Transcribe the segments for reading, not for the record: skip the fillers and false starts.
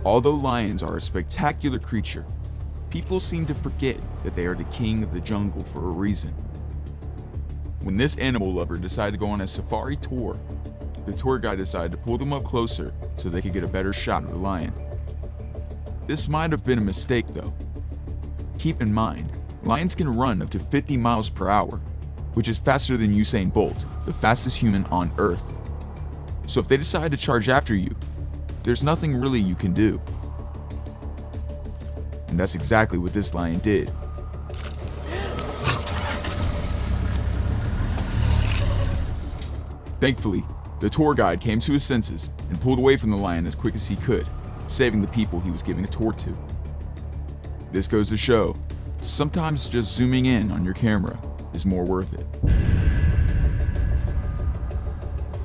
Although lions are a spectacular creature, people seem to forget that they are the king of the jungle for a reason. When this animal lover decided to go on a safari tour, the tour guide decided to pull them up closer so they could get a better shot of the lion. This might have been a mistake though. Keep in mind, lions can run up to 50 miles per hour, which is faster than Usain Bolt, the fastest human on Earth. So if they decide to charge after you, there's nothing really you can do. And that's exactly what this lion did. Thankfully, the tour guide came to his senses and pulled away from the lion as quick as he could, saving the people he was giving a tour to. This goes to show, sometimes just zooming in on your camera is more worth it.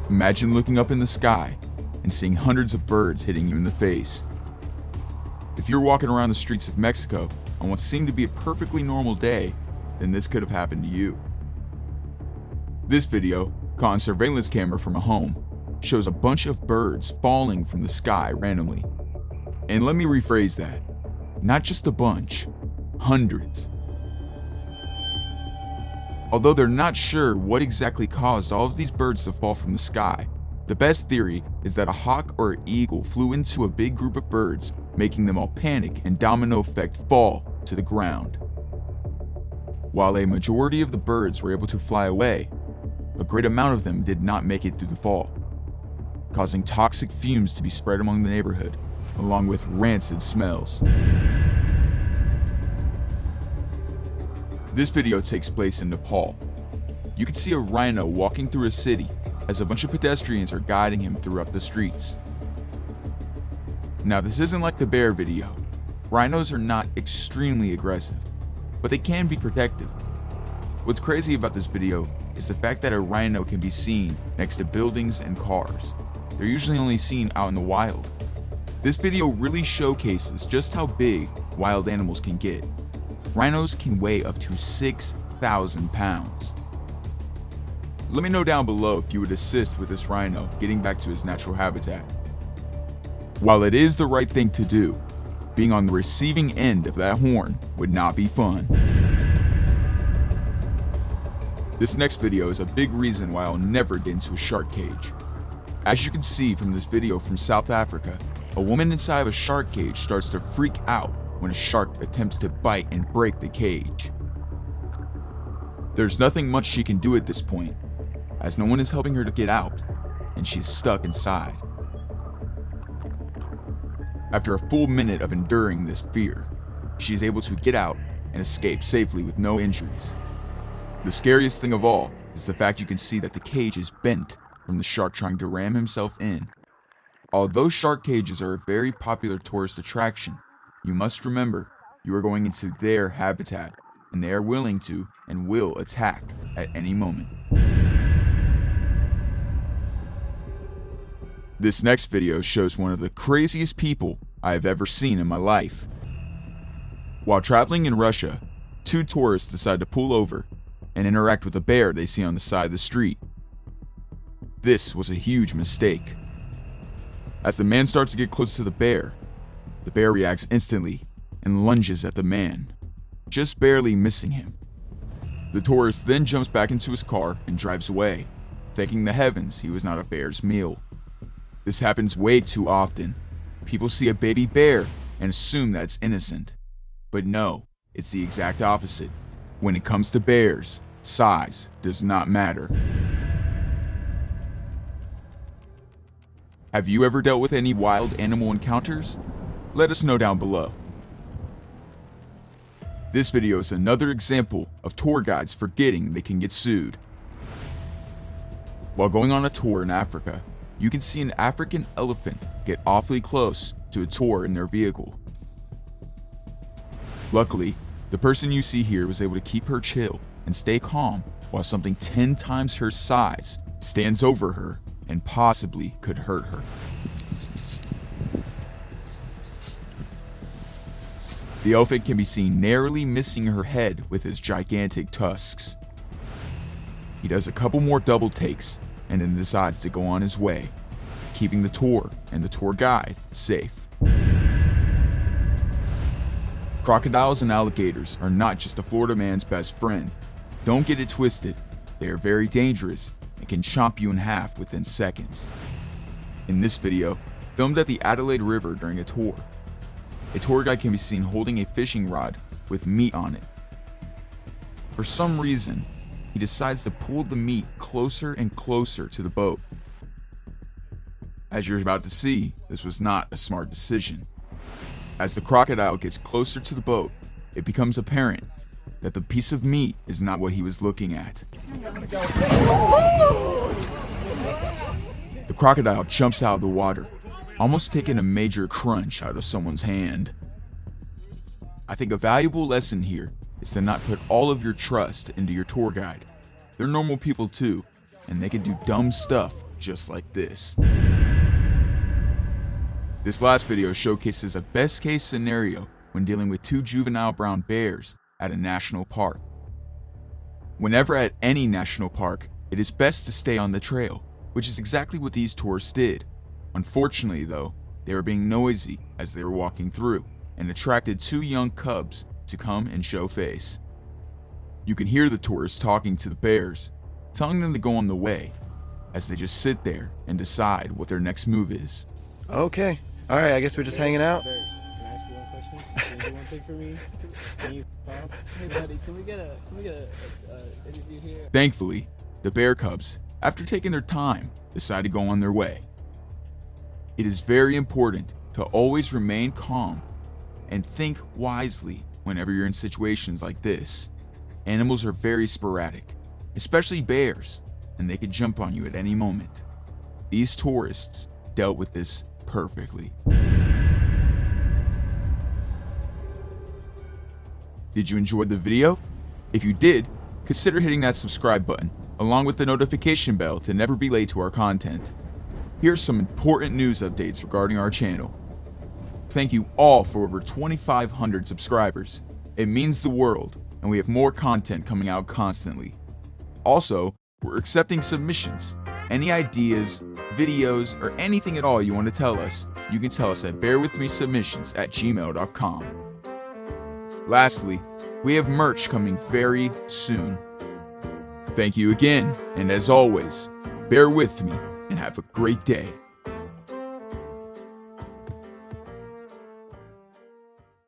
Imagine looking up in the sky and seeing hundreds of birds hitting you in the face. If you're walking around the streets of Mexico on what seemed to be a perfectly normal day, then this could have happened to you. This video, caught on surveillance camera from a home, shows a bunch of birds falling from the sky randomly. And let me rephrase that. Not just a bunch, hundreds. Although they're not sure what exactly caused all of these birds to fall from the sky, the best theory is that a hawk or an eagle flew into a big group of birds, making them all panic and domino effect fall to the ground. While a majority of the birds were able to fly away, a great amount of them did not make it through the fall, causing toxic fumes to be spread among the neighborhood, along with rancid smells. This video takes place in Nepal. You can see a rhino walking through a city as a bunch of pedestrians are guiding him throughout the streets. Now, this isn't like the bear video. Rhinos are not extremely aggressive, but they can be protective. What's crazy about this video is the fact that a rhino can be seen next to buildings and cars. They're usually only seen out in the wild. This video really showcases just how big wild animals can get. Rhinos can weigh up to 6,000 pounds. Let me know down below if you would assist with this rhino getting back to his natural habitat. While it is the right thing to do, being on the receiving end of that horn would not be fun. This next video is a big reason why I'll never get into a shark cage. As you can see from this video from South Africa, a woman inside of a shark cage starts to freak out when a shark attempts to bite and break the cage. There's nothing much she can do at this point, as no one is helping her to get out, and she is stuck inside. After a full minute of enduring this fear, she is able to get out and escape safely with no injuries. The scariest thing of all is the fact you can see that the cage is bent from the shark trying to ram himself in. Although shark cages are a very popular tourist attraction, you must remember you are going into their habitat, and they are willing to and will attack at any moment. This next video shows one of the craziest people I have ever seen in my life. While traveling in Russia, two tourists decide to pull over and interact with a bear they see on the side of the street. This was a huge mistake. As the man starts to get close to the bear reacts instantly and lunges at the man, just barely missing him. The tourist then jumps back into his car and drives away, thanking the heavens he was not a bear's meal. This happens way too often. People see a baby bear and assume that it's innocent. But no, it's the exact opposite. When it comes to bears, size does not matter. Have you ever dealt with any wild animal encounters? Let us know down below. This video is another example of tour guides forgetting they can get sued. While going on a tour in Africa, you can see an African elephant get awfully close to a tour in their vehicle. Luckily, the person you see here was able to keep her chill and stay calm while something 10 times her size stands over her and possibly could hurt her. The elephant can be seen narrowly missing her head with his gigantic tusks. He does a couple more double takes and then decides to go on his way, keeping the tour and the tour guide safe. Crocodiles and alligators are not just a Florida man's best friend. Don't get it twisted. They are very dangerous and can chomp you in half within seconds. In this video, filmed at the Adelaide River during a tour guide can be seen holding a fishing rod with meat on it. For some reason, he decides to pull the meat closer and closer to the boat. As you're about to see, this was not a smart decision. As the crocodile gets closer to the boat, it becomes apparent that the piece of meat is not what he was looking at. The crocodile jumps out of the water, almost taking a major crunch out of someone's hand. I think a valuable lesson here is to not put all of your trust into your tour guide. They're normal people too, and they can do dumb stuff just like this. This last video showcases a best case scenario when dealing with two juvenile brown bears at a national park. Whenever at any national park, it is best to stay on the trail, which is exactly what these tourists did. Unfortunately though, they were being noisy as they were walking through and attracted two young cubs to come and show face. You can hear the tourists talking to the bears, telling them to go on the way, as they just sit there and decide what their next move is. Okay, alright, I guess we're just hanging out. Can I ask you one question? Can you do one thing for me? Can you Hey buddy, can we get a interview here? Thankfully, the bear cubs, after taking their time, decide to go on their way. It is very important to always remain calm and think wisely whenever you're in situations like this. Animals are very sporadic, especially bears, and they could jump on you at any moment. These tourists dealt with this perfectly. Did you enjoy the video? If you did, consider hitting that subscribe button, along with the notification bell to never be late to our content. Here's some important news updates regarding our channel. Thank you all for over 2,500 subscribers. It means the world, and we have more content coming out constantly. Also, we're accepting submissions. Any ideas, videos, or anything at all you want to tell us, you can tell us at bearwithmesubmissions@gmail.com. Lastly, we have merch coming very soon. Thank you again, and as always, bear with me and have a great day.